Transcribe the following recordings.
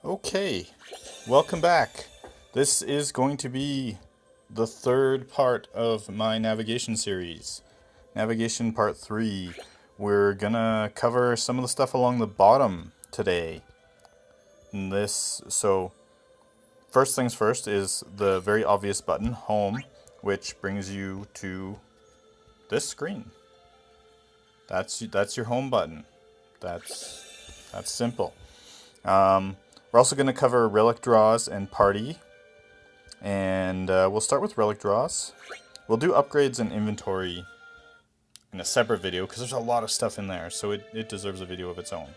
Okay, welcome back. This is going to be the third part of my navigation series. Navigation part 3. We're gonna cover some of the stuff along the bottom today. So first things first is the very obvious button, Home, which brings you to this screen. That's your home button. That's simple. We're also going to cover relic draws and party, and we'll start with relic draws. We'll do upgrades and inventory in a separate video because there's a lot of stuff in there, so it deserves a video of its own.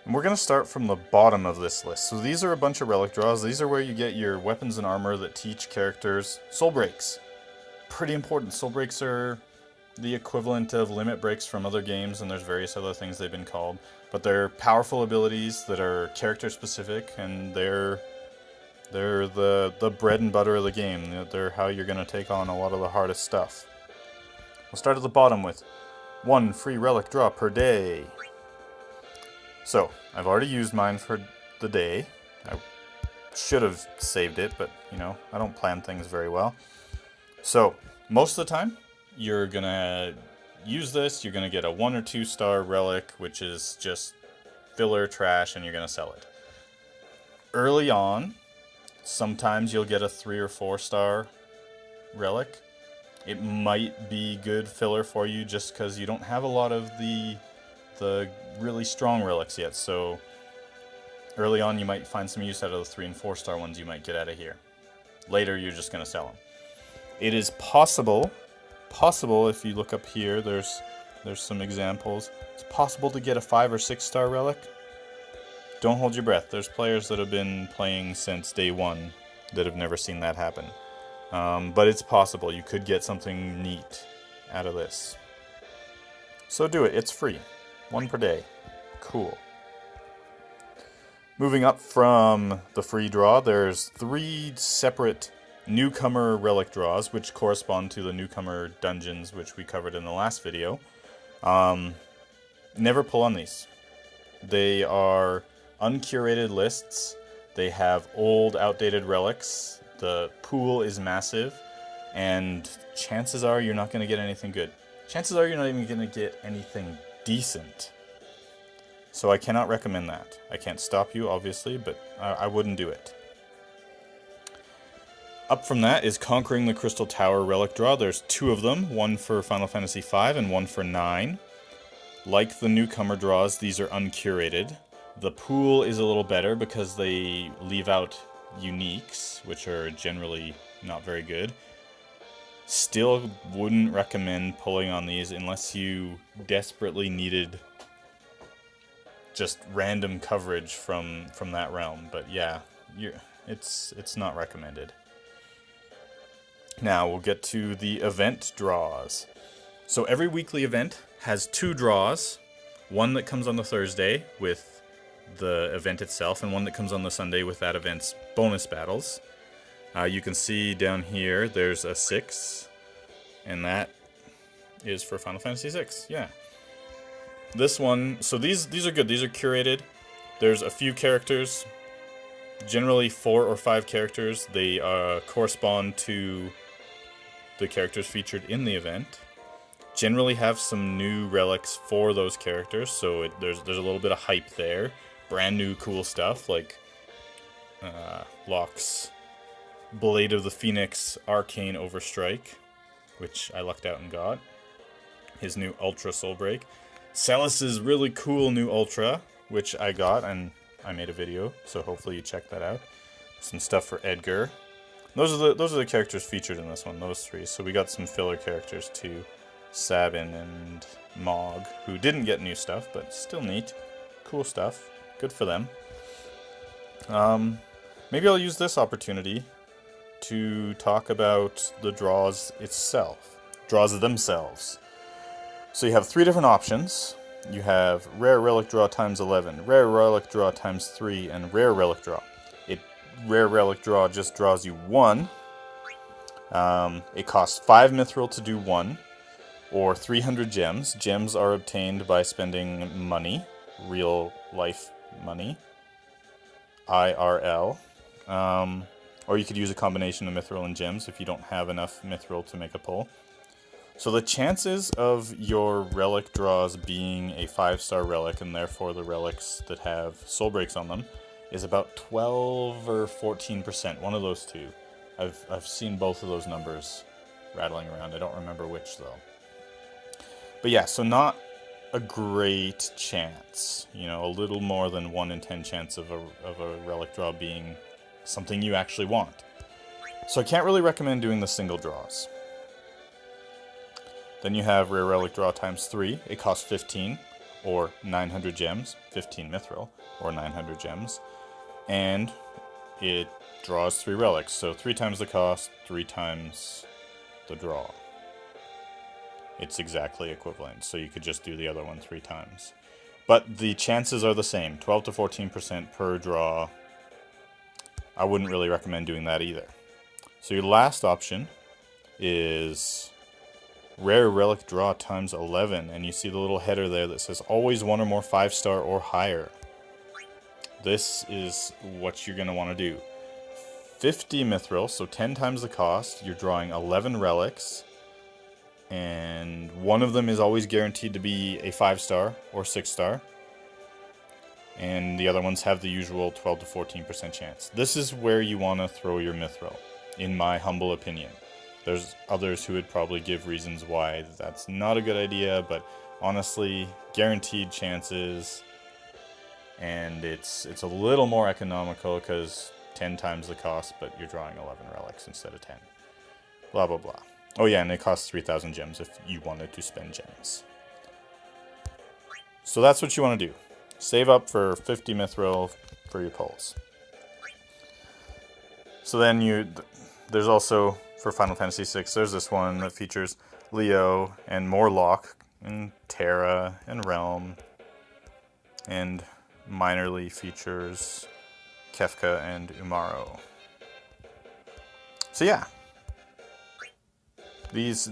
And we're going to start from the bottom of this list. So these are a bunch of relic draws. These are where you get your weapons and armor that teach characters soul breaks. Pretty important. Soul breaks are the equivalent of limit breaks from other games, and there's various other things they've been called. But they're powerful abilities that are character specific, and they're the bread and butter of the game. They're how you're going to take on a lot of the hardest stuff. We'll start at the bottom with 1 free relic draw per day. So, I've already used mine for the day. I should have saved it, but, I don't plan things very well. So, most of the time, you're going to use this, you're going to get a 1 or 2 star relic, which is just filler trash, and you're going to sell it. Early on, sometimes you'll get a 3 or 4 star relic. It might be good filler for you just because you don't have a lot of the really strong relics yet. So early on, you might find some use out of the 3 and 4 star ones you might get out of here. Later, you're just going to sell them. It is possible if you look up here, there's some examples. It's possible to get a 5 or 6 star relic. Don't hold your breath. There's players that have been playing since day 1 that have never seen that happen. But it's possible. You could get something neat out of this. So do it. It's free. 1 per day. Cool. Moving up from the free draw, there's 3 separate newcomer relic draws, which correspond to the newcomer dungeons, which we covered in the last video. Never pull on these. They are uncurated lists. They have old, outdated relics. The pool is massive, and chances are you're not going to get anything good. Chances are you're not even going to get anything decent. So I cannot recommend that. I can't stop you, obviously, but I wouldn't do it. Up from that is Conquering the Crystal Tower relic draw. There's 2 of them, one for Final Fantasy V and one for 9. Like the newcomer draws, these are uncurated. The pool is a little better because they leave out uniques, which are generally not very good. Still wouldn't recommend pulling on these unless you desperately needed just random coverage from that realm. But yeah, it's not recommended. Now we'll get to the event draws. So every weekly event has 2 draws. One that comes on the Thursday with the event itself, and one that comes on the Sunday with that event's bonus battles. You can see down here there's a 6, and that is for Final Fantasy VI. Yeah. This one, so these are good. These are curated. There's a few characters, generally 4 or 5 characters. They correspond to the characters featured in the event. Generally have some new relics for those characters, so there's a little bit of hype there. Brand new cool stuff like Locke's Blade of the Phoenix Arcane Overstrike, which I lucked out and got. His new Ultra Soul Break. Celis's really cool new Ultra, which I got, and I made a video, so hopefully you check that out. Some stuff for Edgar. Those are the characters featured in this one, those 3. So we got some filler characters too. Sabin and Mog, who didn't get new stuff, but still neat. Cool stuff. Good for them. Maybe I'll use this opportunity to talk about the draws themselves. So you have 3 different options. You have Rare Relic Draw times 11, Rare Relic Draw times 3, and Rare Relic Draw. Rare Relic Draw just draws you 1. It costs 5 mithril to do 1, or 300 gems. Gems are obtained by spending money, real life money. IRL. Or you could use a combination of mithril and gems if you don't have enough mithril to make a pull. So the chances of your relic draws being a 5-star relic, and therefore the relics that have soul breaks on them, is about 12 or 14%, one of those two. I've seen both of those numbers rattling around. I don't remember which though. But yeah, so not a great chance. You know, a little more than 1 in 10 chance of a relic draw being something you actually want. So I can't really recommend doing the single draws. Then you have rare relic draw times 3. It costs 15 or 900 gems, 15 mithril or 900 gems, and it draws 3 relics. So 3 times the cost, 3 times the draw. It's exactly equivalent, so you could just do the other one 3 times. But the chances are the same, 12 to 14% per draw. I wouldn't really recommend doing that either. So your last option is rare relic draw times 11, and you see the little header there that says always 1 or more 5-star or higher. This is what you're going to want to do. 50 mithril, so 10 times the cost. You're drawing 11 relics, and one of them is always guaranteed to be a 5-star or 6-star, and the other ones have the usual 12 to 14% chance. This is where you want to throw your mithril, in my humble opinion. There's others who would probably give reasons why that's not a good idea, but honestly, guaranteed chances, and it's a little more economical because 10 times the cost, but you're drawing 11 relics instead of 10. Blah, blah, blah. Oh yeah, and it costs 3,000 gems if you wanted to spend gems. So that's what you want to do. Save up for 50 mithril for your pulls. So then there's also, for Final Fantasy VI, there's this one that features Leo and Morlock and Terra and Realm, and minorly features Kefka and Umaro. So yeah, these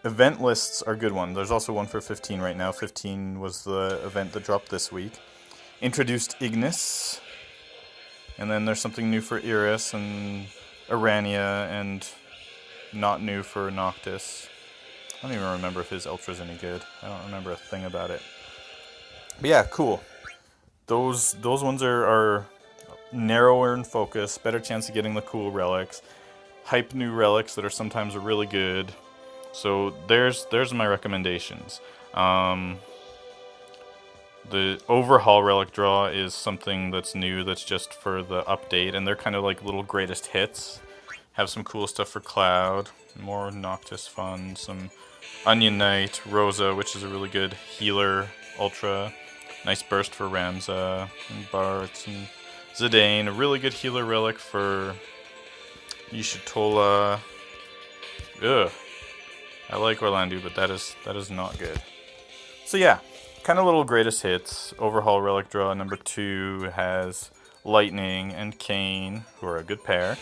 event lists are good ones. There's also one for 15 right now. 15 was the event that dropped this week. Introduced Ignis, and then there's something new for Iris and Arania, and not new for Noctis. I don't even remember if his Ultra's any good. I don't remember a thing about it. But yeah, cool. Those ones are narrower in focus, better chance of getting the cool relics. Hype new relics that are sometimes really good. So there's my recommendations. The overhaul relic draw is something that's new, that's just for the update, and they're kind of like little greatest hits. Have some cool stuff for Cloud, more Noctis fun, some Onion Knight, Rosa, which is a really good healer ultra, nice burst for Ramza, and Bart, and Zidane, a really good healer relic for Yishitola. Ugh. I like Orlandu, but that is not good. So yeah, kind of little greatest hits. Overhaul relic draw number 2 has Lightning and Kain, who are a good pair.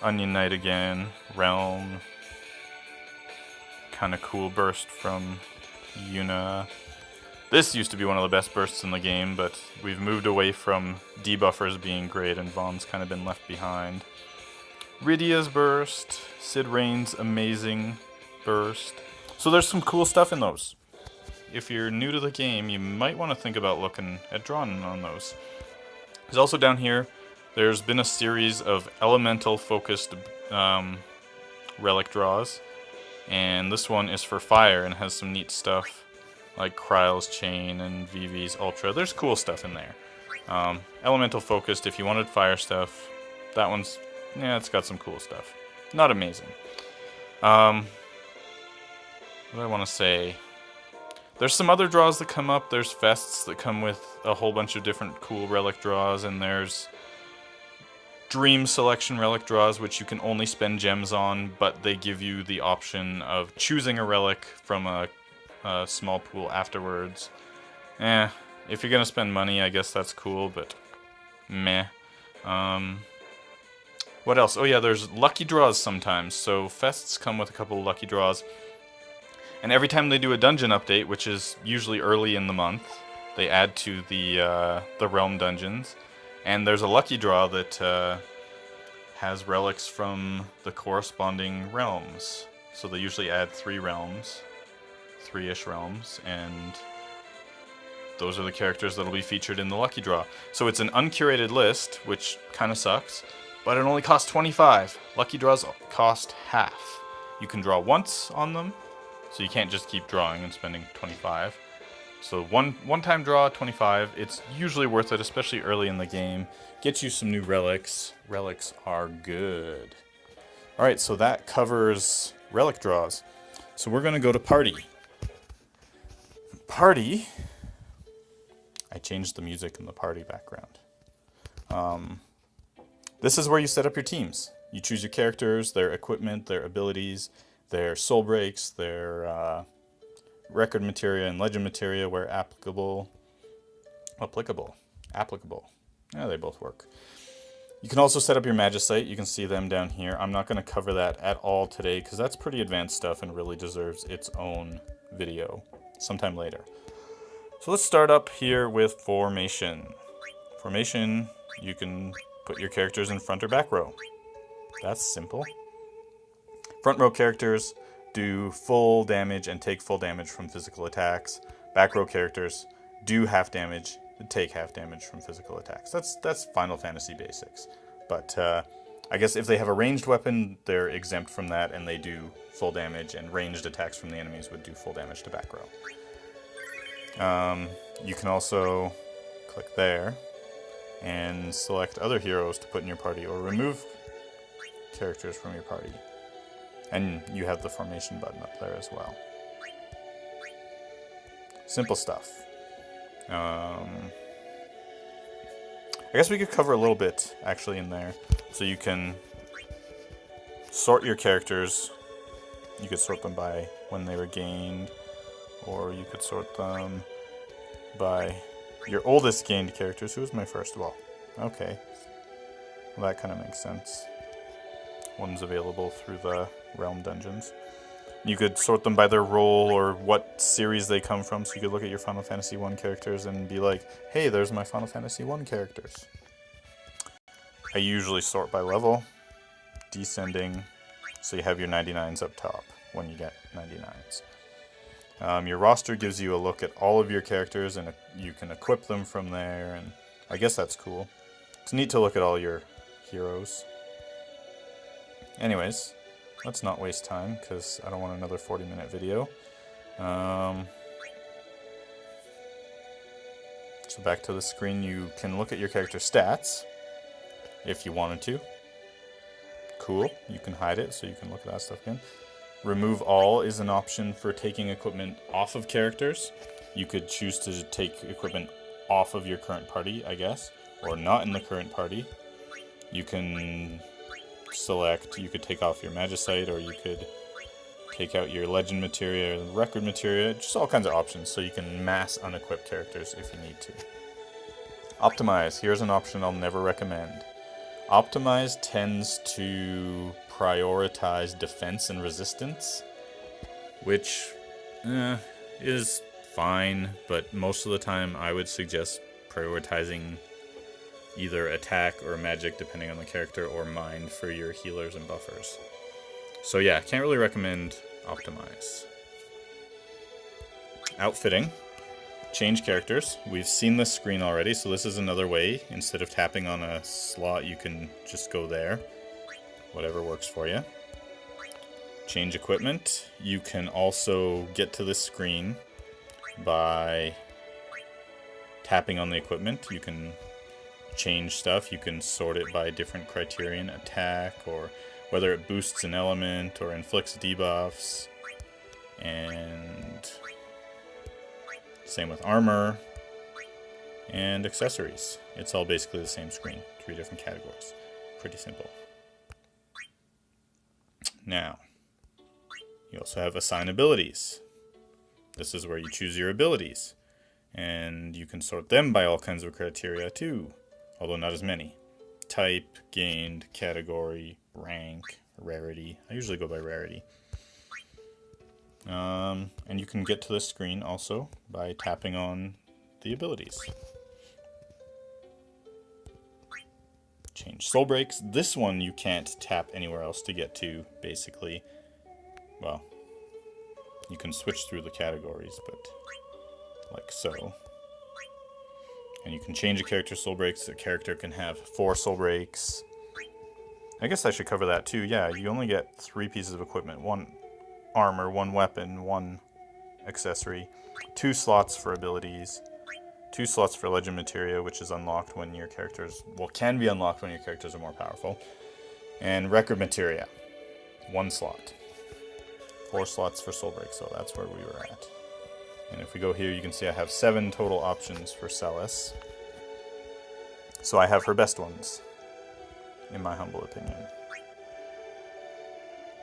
Onion Knight again, Realm. Kind of cool burst from Yuna. This used to be one of the best bursts in the game, but we've moved away from debuffers being great, and Vaughn's kind of been left behind. Rydia's burst, Sid Rain's amazing burst. So there's some cool stuff in those. If you're new to the game, you might want to think about looking at drawing on those. There's also down here, there's been a series of elemental focused relic draws, and this one is for fire and has some neat stuff like Kryle's Chain and Vivi's Ultra. There's cool stuff in there. Elemental focused, if you wanted fire stuff, that one's, yeah, it's got some cool stuff. Not amazing. What do I want to say? There's some other draws that come up. There's fests that come with a whole bunch of different cool relic draws, and there's Dream Selection relic draws, which you can only spend gems on, but they give you the option of choosing a relic from a small pool afterwards. If you're gonna spend money, I guess that's cool, but meh. What else? Oh yeah, there's lucky draws sometimes. So fests come with a couple of lucky draws, and every time they do a dungeon update, which is usually early in the month, they add to the realm dungeons, And there's a lucky draw that has relics from the corresponding realms. So they usually add 3 realms, 3-ish realms, and those are the characters that'll be featured in the lucky draw. So it's an uncurated list, which kind of sucks, but it only costs 25. Lucky draws cost half. You can draw once on them, so you can't just keep drawing and spending 25. So one-time draw, 25. It's usually worth it, especially early in the game. Get you some new relics. Relics are good. All right, so that covers relic draws. So we're gonna go to party. Party. I changed the music in the party background. This is where you set up your teams. You choose your characters, their equipment, their abilities, their soul breaks, their record materia and legend materia where applicable. Yeah, they both work. You can also set up your Magicite. You can see them down here. I'm not going to cover that at all today because that's pretty advanced stuff and really deserves its own video sometime later. So let's start up here with formation. Formation, you can put your characters in front or back row. That's simple. Front row characters do full damage and take full damage from physical attacks. Back row characters do half damage and take half damage from physical attacks. That's Final Fantasy basics. But I guess if they have a ranged weapon, they're exempt from that and they do full damage, and ranged attacks from the enemies would do full damage to back row. You can also click there and select other heroes to put in your party or remove characters from your party. And you have the formation button up there as well. Simple stuff. I guess we could cover a little bit actually in there. So you can sort your characters. You could sort them by when they were gained, or you could sort them by your oldest gained characters. Who was my first of all? Okay. Well, that kind of makes sense. One's available through the realm dungeons. You could sort them by their role or what series they come from, so you could look at your Final Fantasy 1 characters and be like, hey, there's my Final Fantasy 1 characters. I usually sort by level, descending, so you have your 99s up top when you get 99s. Your roster gives you a look at all of your characters, and you can equip them from there, and I guess that's cool. It's neat to look at all your heroes. Anyways, let's not waste time, because I don't want another 40-minute video. So back to the screen, you can look at your character stats, if you wanted to. Cool, you can hide it, so you can look at that stuff again. Remove all is an option for taking equipment off of characters. You could choose to take equipment off of your current party, I guess, or not in the current party. You can select, you could take off your Magicite, or you could take out your legend materia, or record materia, just all kinds of options, so you can mass unequip characters if you need to. Optimize, here's an option I'll never recommend. Optimize tends to prioritize defense and resistance, which is fine, but most of the time I would suggest prioritizing either attack or magic depending on the character, or mind for your healers and buffers. So yeah, can't really recommend optimize. Outfitting. Change characters. We've seen this screen already, so this is another way. Instead of tapping on a slot, you can just go there. Whatever works for you. Change equipment. You can also get to this screen by tapping on the equipment. You can change stuff. You can sort it by different criterion, attack, or whether it boosts an element or inflicts debuffs. And same with armor and accessories. It's all basically the same screen, 3 different categories. Pretty simple. Now, you also have assign abilities. This is where you choose your abilities, and you can sort them by all kinds of criteria too, although not as many. Type, gained, category, rank, rarity. I usually go by rarity. And you can get to this screen also by tapping on the abilities. change soul breaks. This one you can't tap anywhere else to get to, basically. Well, you can switch through the categories, but like so. And you can change a character's soul breaks. A character can have 4 soul breaks. I guess I should cover that too. Yeah, you only get 3 pieces of equipment. 1 armor, 1 weapon, 1 accessory. 2 slots for abilities. 2 slots for legend materia, which is unlocked when your characters... well, can be unlocked when your characters are more powerful. And record materia. 1 slot. 4 slots for soul break, so that's where we were at. And if we go here, you can see I have 7 total options for Celis. So I have her best ones, in my humble opinion.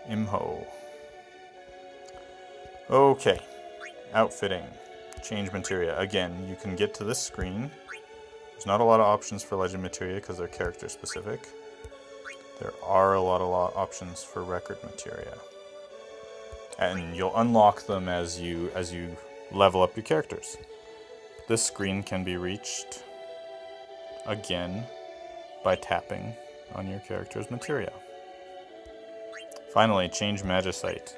Imho. Okay. Outfitting. Change materia. Again, you can get to this screen. There's not a lot of options for legend materia because they're character specific. There are a lot of options for record materia. And you'll unlock them as you level up your characters. This screen can be reached again by tapping on your character's materia. Finally, change Magicite.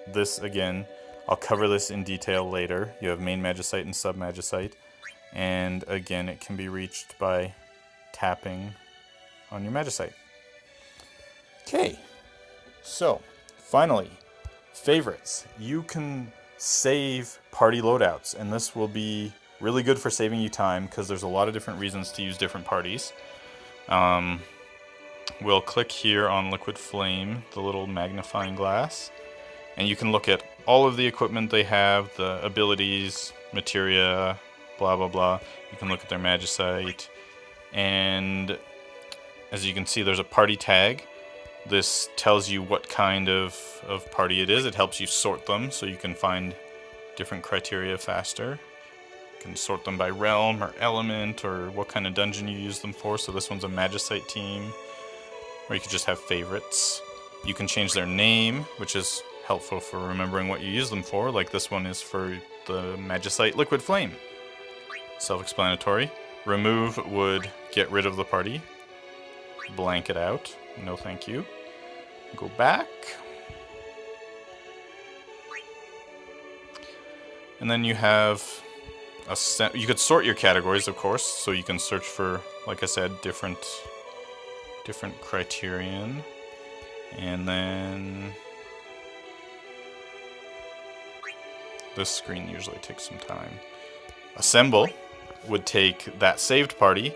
This again, I'll cover this in detail later. You have main Magicite and sub Magicite, and again it can be reached by tapping on your Magicite. Okay, so finally, favorites. You can save party loadouts, and this will be really good for saving you time because there's a lot of different reasons to use different parties. We'll click here on Liquid Flame, the little magnifying glass, and you can look at all of the equipment they have, the abilities, materia, blah blah blah. You can look at their Magicite, and as you can see there's a party tag. This tells you what kind of party it is. It helps you sort them so you can find different criteria faster. You can sort them by realm or element or what kind of dungeon you use them for. So this one's a Magicite team. Or you could just have favorites. You can change their name, which is helpful for remembering what you use them for. Like this one is for the Magicite Liquid Flame. Self-explanatory. Remove would get rid of the party. Blank it out. No thank you. Go back. And then you have you could sort your categories, of course, so you can search for, like I said, different criterion. And then this screen usually takes some time. Assemble would take that saved party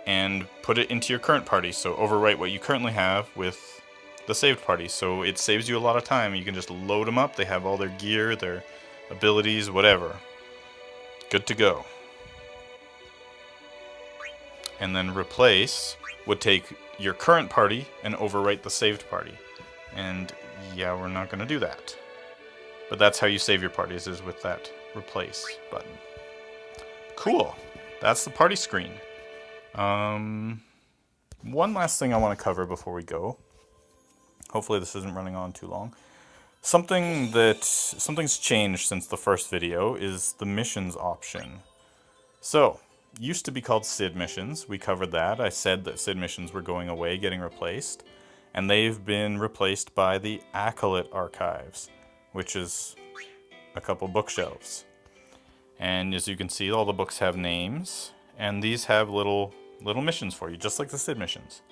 and put it into your current party. So overwrite what you currently have with the saved party. So it saves you a lot of time. You can just load them up. They have all their gear, their abilities, whatever. Good to go. And then replace would take your current party and overwrite the saved party. And yeah, we're not going to do that. But that's how you save your parties, is with that replace button. Cool. That's the party screen. One last thing I want to cover before we go. Hopefully this isn't running on too long. Something's changed since the first video is the missions option. So, used to be called SID missions. We covered that. I said that SID missions were going away, getting replaced. And they've been replaced by the Acolyte archives, which is a couple bookshelves. And as you can see, all the books have names, and these have little missions for you, just like the SID missions.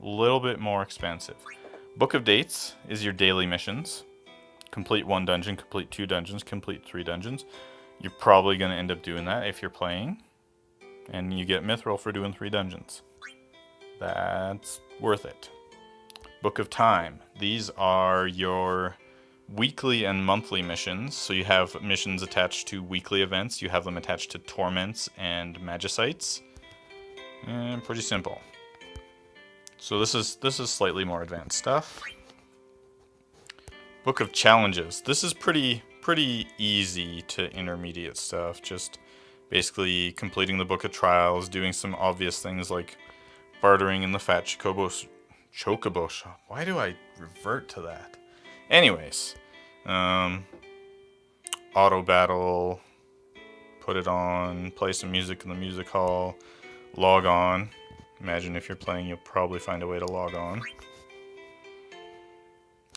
A little bit more expansive. Book of Dates is your daily missions. Complete 1 dungeon, complete 2 dungeons, complete 3 dungeons. You're probably going to end up doing that if you're playing. And you get Mithril for doing 3 dungeons. That's worth it. Book of Time. These are your weekly and monthly missions. So you have missions attached to weekly events. You have them attached to torments and magicites. And pretty simple. So this is slightly more advanced stuff. Book of Challenges. This is pretty easy to intermediate stuff. Just basically completing the Book of Trials, doing some obvious things like bartering in the Fat Chocobo shop. Why do I revert to that? Anyways, auto battle, put it on, play some music in the music hall, log on. Imagine if you're playing, you'll probably find a way to log on.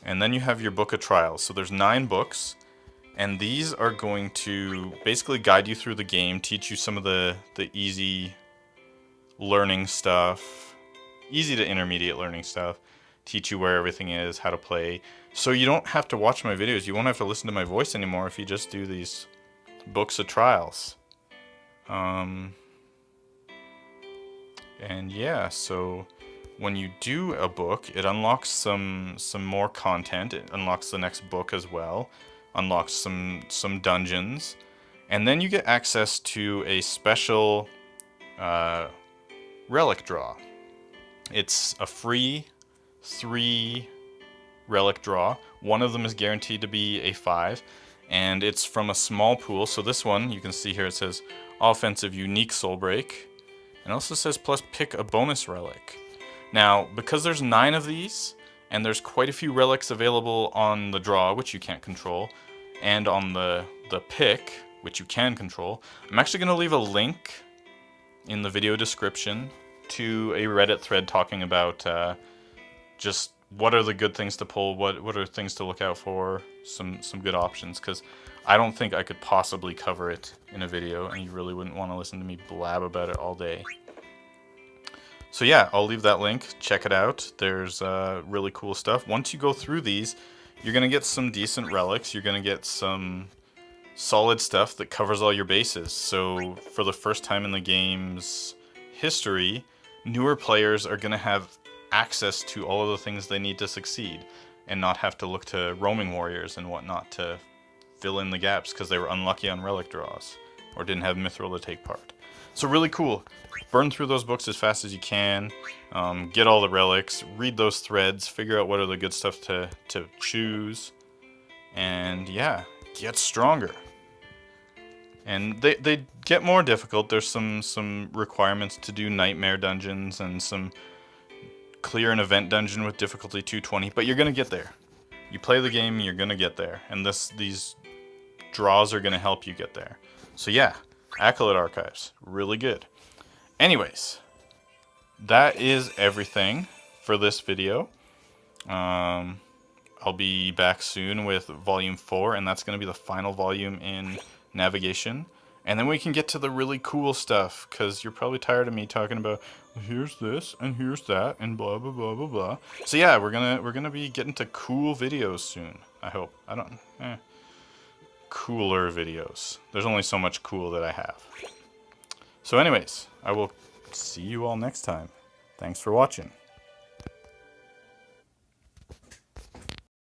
And then you have your book of trials. So there's 9 books, and these are going to basically guide you through the game, teach you some of the easy learning stuff, easy to intermediate learning stuff, teach you where everything is, how to play. So you don't have to watch my videos, you won't have to listen to my voice anymore if you just do these books of trials. And yeah, so when you do a book, it unlocks some more content. It unlocks the next book as well, unlocks some dungeons, and then you get access to a special relic draw. It's a free 3 relic draw. One of them is guaranteed to be a 5, and it's from a small pool. So this one, you can see here, it says offensive unique soul break, and also says plus pick a bonus relic. Now, because there's 9 of these, and there's quite a few relics available on the draw, which you can't control, and on the pick, which you can control, I'm actually going to leave a link in the video description to a Reddit thread talking about just what are the good things to pull, what are things to look out for, some good options, because I don't think I could possibly cover it in a video, and you really wouldn't want to listen to me blab about it all day. So yeah, I'll leave that link, check it out. There's really cool stuff. Once you go through these, you're going to get some decent relics, you're going to get some solid stuff that covers all your bases. So for the first time in the game's history, newer players are going to have access to all of the things they need to succeed and not have to look to roaming warriors and whatnot to fill in the gaps because they were unlucky on relic draws or didn't have mithril to take part. So really cool. Burn through those books as fast as you can, get all the relics, read those threads, figure out what are the good stuff to choose, and yeah, get stronger. And they get more difficult. There's some requirements to do nightmare dungeons and some clear an event dungeon with difficulty 220, but you're gonna get there. You play the game, you're gonna get there, and these draws are gonna help you get there. So yeah, Acolyte Archives, really good. Anyways, that is everything for this video. I'll be back soon with volume 4, and that's going to be the final volume in navigation. And then we can get to the really cool stuff, because you're probably tired of me talking about here's this and here's that and blah blah blah blah blah. So yeah, we're gonna be getting to cool videos soon. I hope. Cooler videos. There's only so much cool that I have. So anyways, I will see you all next time. Thanks for watching.